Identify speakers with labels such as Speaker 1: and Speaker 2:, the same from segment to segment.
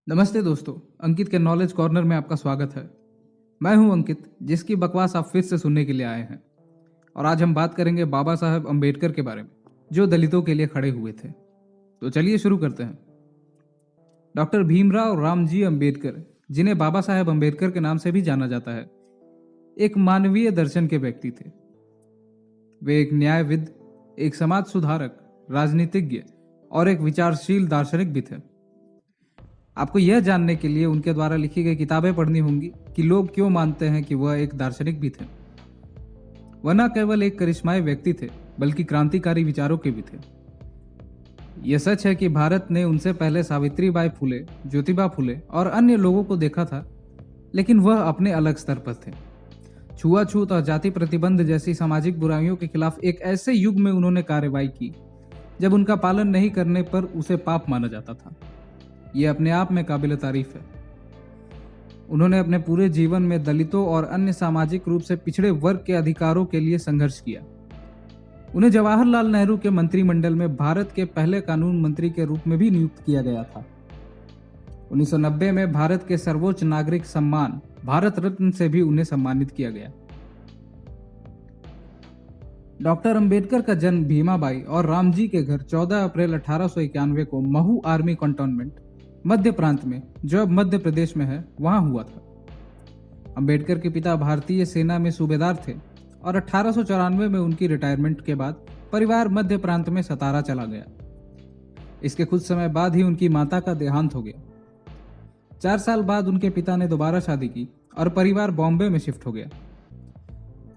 Speaker 1: नमस्ते दोस्तों, अंकित के नॉलेज कॉर्नर में आपका स्वागत है। मैं हूं अंकित, जिसकी बकवास आप फिर से सुनने के लिए आए हैं। और आज हम बात करेंगे बाबा साहब अंबेडकर के बारे में, जो दलितों के लिए खड़े हुए थे। तो चलिए शुरू करते हैं। डॉक्टर भीमराव रामजी अंबेडकर, जिन्हें बाबा साहब अंबेडकर के नाम से भी जाना जाता है, एक मानवीय दर्शन के व्यक्ति थे। वे एक न्यायविद, एक समाज सुधारक, राजनीतिज्ञ और एक विचारशील दार्शनिक भी थे। आपको यह जानने के लिए उनके द्वारा लिखी गई किताबें पढ़नी होंगी कि लोग क्यों मानते हैं कि वह एक दार्शनिक भी थे। वह न केवल एक करिश्माई व्यक्ति थे, बल्कि क्रांतिकारी विचारों के भी थे। यह सच है कि भारत ने उनसे पहले सावित्रीबाई फुले, ज्योतिबा फुले और अन्य लोगों को देखा था, लेकिन वह अपने अलग स्तर पर थे। छुआछूत और जाति प्रतिबंध जैसी सामाजिक बुराइयों के खिलाफ एक ऐसे युग में उन्होंने कार्रवाई की जब उनका पालन नहीं करने पर उसे पाप माना जाता था। यह अपने आप में काबिल तारीफ है। उन्होंने अपने पूरे जीवन में दलितों और अन्य सामाजिक रूप से पिछड़े वर्ग के अधिकारों के लिए संघर्ष किया। उन्हें जवाहरलाल नेहरू के मंत्रिमंडल में भारत के पहले कानून मंत्री के रूप में भी नियुक्त किया गया था। 1990 में भारत के सर्वोच्च नागरिक सम्मान भारत रत्न से भी उन्हें सम्मानित किया गया। डॉक्टर अंबेडकर का जन्म भीमाबाई और रामजी के घर 14 अप्रैल 1891 को महू आर्मी कंटोनमेंट, मध्य प्रांत में, जो अब मध्य प्रदेश में है, वहां हुआ था। अंबेडकर के पिता भारतीय सेना में सूबेदार थे और 1894 में उनकी रिटायरमेंट के बाद परिवार मध्य प्रांत में सतारा चला गया। इसके कुछ समय बाद ही उनकी माता का देहांत हो गया। 4 साल बाद उनके पिता ने दोबारा शादी की और परिवार बॉम्बे में शिफ्ट हो गया।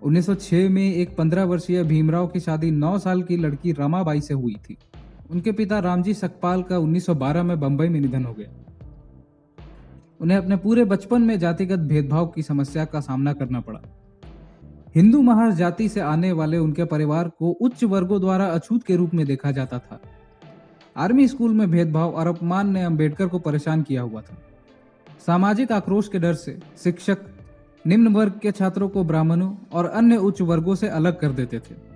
Speaker 1: 1906 में एक 15 वर्षीय भीमराव की शादी 9 साल की लड़की रमाबाई से हुई थी। उनके पिता रामजी सकपाल का 1912 में बंबई में निधन हो गया। उन्हें अपने पूरे बचपन में जातिगत भेदभाव की समस्या का सामना करना पड़ा। हिंदू महार जाति से आने वाले उनके परिवार को उच्च वर्गों द्वारा अछूत के रूप में देखा जाता था। आर्मी स्कूल में भेदभाव और अपमान ने अंबेडकर को परेशान किया हुआ था। सामाजिक आक्रोश के डर से शिक्षक निम्न वर्ग के छात्रों को ब्राह्मणों और अन्य उच्च वर्गों से अलग कर देते थे।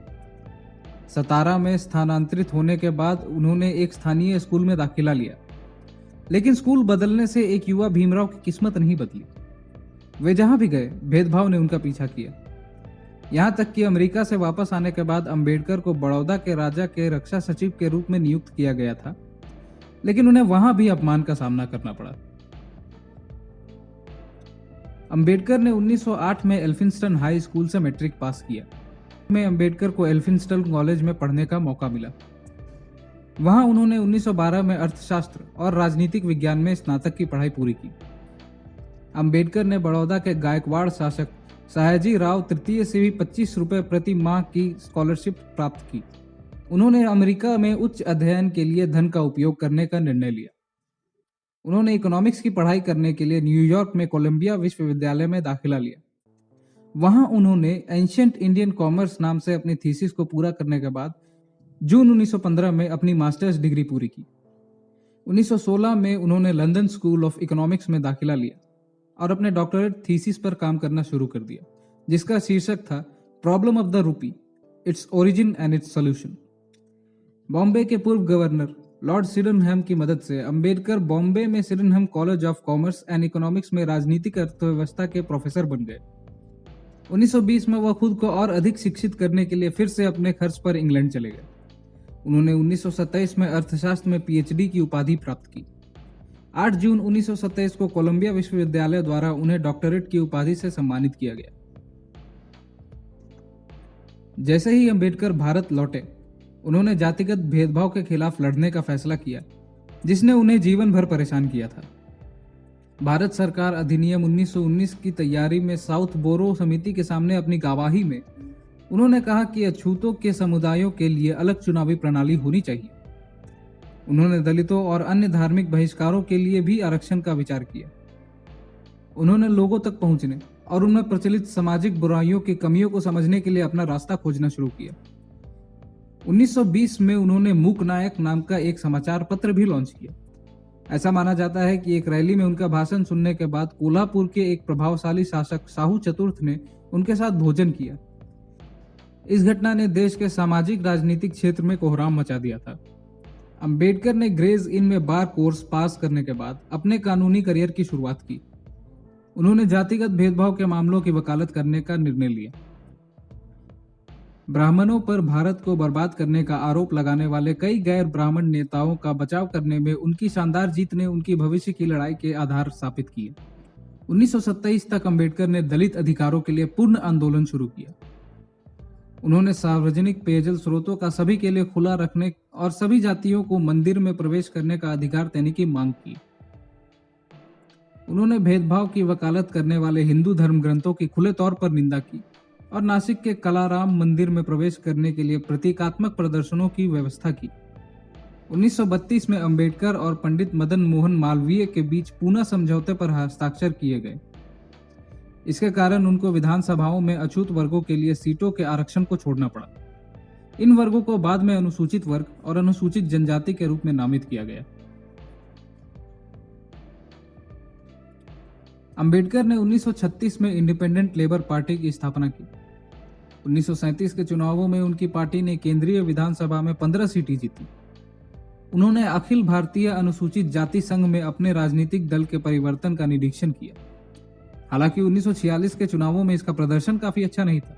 Speaker 1: सतारा में स्थानांतरित होने के बाद उन्होंने एक स्थानीय स्कूल में दाखिला लिया, लेकिन स्कूल बदलने से एक युवा भीमराव की किस्मत नहीं बदली। वे जहां भी गए, भेदभाव ने उनका पीछा किया। यहां तक कि अमेरिका से वापस आने के बाद अंबेडकर को बड़ौदा के राजा के रक्षा सचिव के रूप में नियुक्त किया गया था, लेकिन उन्हें वहां भी अपमान का सामना करना पड़ा। अंबेडकर ने 1908 में एल्फिंस्टन हाई स्कूल से मैट्रिक पास किया। में अंबेडकर को एल्फिंस्टन कॉलेज में पढ़ने का मौका मिला। वहां उन्होंने 1912 में अर्थशास्त्र और राजनीतिक विज्ञान में स्नातक की पढ़ाई पूरी की। अंबेडकर ने बड़ौदा के गायकवाड़ शासक सयाजी राव तृतीय से भी 25 रुपए प्रति माह की स्कॉलरशिप प्राप्त की। उन्होंने अमेरिका में उच्च अध्ययन के लिए धन का उपयोग करने का निर्णय लिया। उन्होंने इकोनॉमिक्स की पढ़ाई करने के लिए न्यूयॉर्क में कोलंबिया विश्वविद्यालय में दाखिला लिया। वहां उन्होंने एंशिएंट इंडियन कॉमर्स नाम से अपनी थीसिस को पूरा करने के बाद जून 1915 में अपनी मास्टर्स डिग्री पूरी की। 1916 में उन्होंने लंदन स्कूल ऑफ इकोनॉमिक्स में दाखिला लिया और अपने डॉक्टरेट थीसिस पर काम करना शुरू कर दिया, जिसका शीर्षक था problem of the rupee, its origin and it's solution. Bombay के पूर्व गवर्नर लॉर्ड सिडेनहैम की मदद से अंबेडकर बॉम्बे में Sydenham college of commerce and economics में राजनीतिक अर्थव्यवस्था के प्रोफेसर बन गए। 1920 में वह खुद को और अधिक शिक्षित करने के लिए फिर से अपने खर्च पर इंग्लैंड चले गए। उन्होंने 1927 में अर्थशास्त्र में पीएचडी की उपाधि प्राप्त की। 8 जून 1927 को कोलंबिया विश्वविद्यालय द्वारा उन्हें डॉक्टरेट की उपाधि से सम्मानित किया गया। जैसे ही अंबेडकर भारत लौटे, उन्होंने जातिगत भेदभाव के खिलाफ लड़ने का फैसला किया, जिसने उन्हें जीवन भर परेशान किया था। भारत सरकार अधिनियम 1919 की तैयारी में साउथ बोरो समिति के सामने अपनी गवाही में उन्होंने कहा कि अछूतों के समुदायों के लिए अलग चुनावी प्रणाली होनी चाहिए। उन्होंने दलितों और अन्य धार्मिक बहिष्कारों के लिए भी आरक्षण का विचार किया। उन्होंने लोगों तक पहुंचने और उनमें प्रचलित सामाजिक बुराइयों की कमियों को समझने के लिए अपना रास्ता खोजना शुरू किया। 1920 में उन्होंने मूक नायक नाम का एक समाचार पत्र भी लॉन्च किया। ऐसा माना जाता है कि एक रैली में उनका भाषण सुनने के बाद कोल्हापुर के एक प्रभावशाली शासक साहू चतुर्थ ने उनके साथ भोजन किया। इस घटना ने देश के सामाजिक राजनीतिक क्षेत्र में कोहराम मचा दिया था। अंबेडकर ने ग्रेज इन में बार कोर्स पास करने के बाद अपने कानूनी करियर की शुरुआत की। उन्होंने जातिगत भेदभाव के मामलों की वकालत करने का निर्णय लिया। ब्राह्मणों पर भारत को बर्बाद करने का आरोप लगाने वाले कई गैर ब्राह्मण नेताओं का बचाव करने में उनकी शानदार जीत ने उनकी भविष्य की लड़ाई के आधार स्थापित किए। 1927 तक अंबेडकर ने दलित अधिकारों के लिए पूर्ण आंदोलन शुरू किया। उन्होंने सार्वजनिक पेयजल स्रोतों का सभी के लिए खुला रखने और सभी जातियों को मंदिर में प्रवेश करने का अधिकार देने की मांग की। उन्होंने भेदभाव की वकालत करने वाले हिंदू धर्म ग्रंथों की खुले तौर पर निंदा की और नासिक के कलाराम मंदिर में प्रवेश करने के लिए प्रतीकात्मक प्रदर्शनों की व्यवस्था की। 1932 में अंबेडकर और पंडित मदन मोहन मालवीय के बीच पूना समझौते पर हस्ताक्षर किए गए। इसके कारण उनको विधानसभाओं में अछूत वर्गों के लिए सीटों के आरक्षण को छोड़ना पड़ा। इन वर्गों को बाद में अनुसूचित वर्ग और अनुसूचित जनजाति के रूप में नामित किया गया। अंबेडकर ने 1936 में इंडिपेंडेंट लेबर पार्टी की स्थापना की। 1937 के चुनावों में उनकी पार्टी ने केंद्रीय विधानसभा में 15 सीटें जीती। उन्होंने अखिल भारतीय अनुसूचित जाति संघ में अपने राजनीतिक दल के परिवर्तन का निरीक्षण किया। हालांकि 1946 के चुनावों में इसका प्रदर्शन काफी अच्छा नहीं था।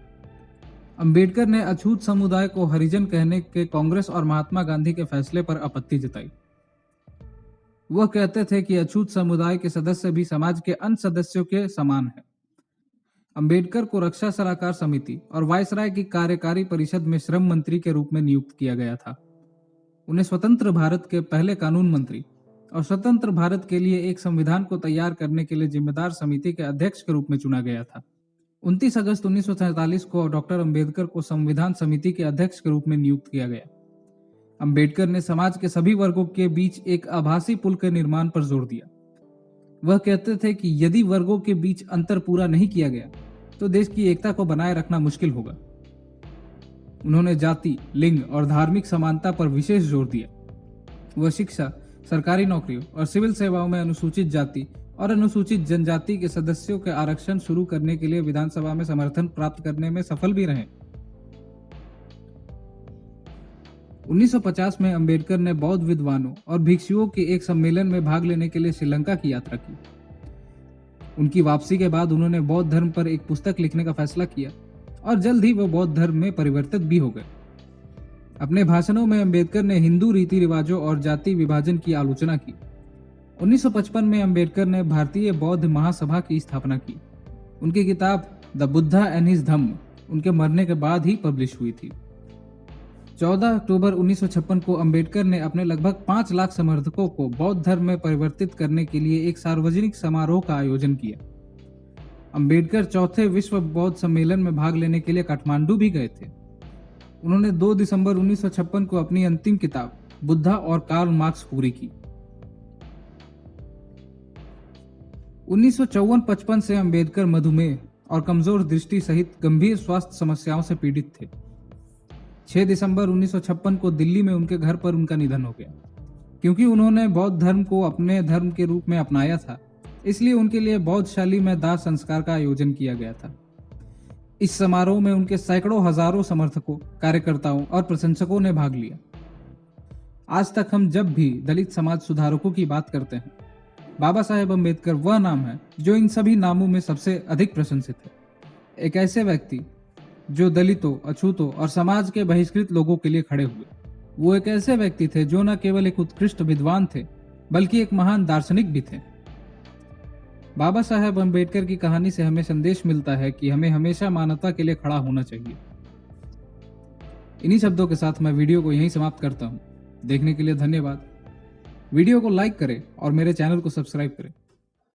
Speaker 1: अंबेडकर ने अछूत समुदाय को हरिजन कहने के कांग्रेस और महात्मा गांधी के फैसले पर आपत्ति जताई। वह कहते थे कि अछूत समुदाय के सदस्य भी समाज के अन्य सदस्यों के समान हैं। अंबेडकर को रक्षा सलाहकार समिति और वायसराय की कार्यकारी परिषद में श्रम मंत्री के रूप में नियुक्त किया गया था। उन्हें स्वतंत्र भारत के पहले कानून मंत्री और स्वतंत्र भारत के लिए एक संविधान को तैयार करने के लिए जिम्मेदार समिति के अध्यक्ष के रूप में चुना गया था। 29 अगस्त 1947 को डॉक्टर अंबेडकर को संविधान समिति के अध्यक्ष के रूप में नियुक्त किया गया। अंबेडकर ने समाज के सभी वर्गों के बीच एक आभासी पुल के निर्माण पर जोर दिया। वह कहते थे कि यदि वर्गों के बीच अंतर पूरा नहीं किया गया तो देश की एकता को बनाए रखना मुश्किल होगा। उन्होंने जाति, लिंग और धार्मिक समानता पर विशेष जोर दिया। वह शिक्षा, सरकारी नौकरियों और सिविल सेवाओं में अनुसूचित जाति और अनुसूचित जनजाति के सदस्यों के आरक्षण शुरू करने के लिए विधानसभा में समर्थन प्राप्त करने में सफल भी रहे। 1950 में अंबेडकर ने बौद्ध विद्वानों और भिक्षुओं के एक सम्मेलन में भाग लेने के लिए श्रीलंका की यात्रा की। उनकी वापसी के बाद उन्होंने बौद्ध धर्म पर एक पुस्तक लिखने का फैसला किया और जल्द ही वह बौद्ध धर्म में परिवर्तित भी हो गए। अपने भाषणों में अंबेडकर ने हिंदू रीति रिवाजों और जाति विभाजन की आलोचना की। 1955 में अंबेडकर ने भारतीय बौद्ध महासभा की स्थापना की। उनकी किताब द बुद्धा एंड हिज धम्म उनके मरने के बाद ही पब्लिश हुई थी। 14 अक्टूबर 1956 को अंबेडकर ने अपने लगभग 5 लाख समर्थकों को बौद्ध धर्म में परिवर्तित करने के लिए एक सार्वजनिक समारोह का आयोजन किया। अंबेडकर चौथे विश्व बौद्ध सम्मेलन में भाग लेने के लिए काठमांडू भी गए थे। उन्होंने 2 दिसंबर 1956 को अपनी अंतिम किताब बुद्धा और कार्ल मार्क्स पूरी की। 1954-55 से अंबेडकर मधुमेह और कमजोर दृष्टि सहित गंभीर स्वास्थ्य समस्याओं से पीड़ित थे। 6 दिसंबर 1956 को दिल्ली में उनके घर पर उनका निधन हो गया। क्योंकि उन्होंने बौद्ध धर्म को अपने धर्म के रूप में अपनाया था, इसलिए उनके लिए बौद्ध शैली में दाह संस्कार का आयोजन किया गया था। इस समारोह में उनके सैकड़ों हजारों समर्थकों, कार्यकर्ताओं और प्रशंसकों ने भाग लिया। आज तक हम जब भी दलित समाज सुधारकों की बात करते हैं, बाबा साहेब अंबेडकर वह नाम है जो इन सभी नामों में सबसे अधिक प्रशंसित है। एक ऐसे व्यक्ति जो दलितों, अछूतों और समाज के बहिष्कृत लोगों के लिए खड़े हुए। वो एक ऐसे व्यक्ति थे जो न केवल एक उत्कृष्ट विद्वान थे, बल्कि एक महान दार्शनिक भी थे। बाबा साहेब अंबेडकर की कहानी से हमें संदेश मिलता है कि हमें हमेशा मानवता के लिए खड़ा होना चाहिए। इन्हीं शब्दों के साथ मैं वीडियो को यहीं समाप्त करता हूं। देखने के लिए धन्यवाद। वीडियो को लाइक करें और मेरे चैनल को सब्सक्राइब करें।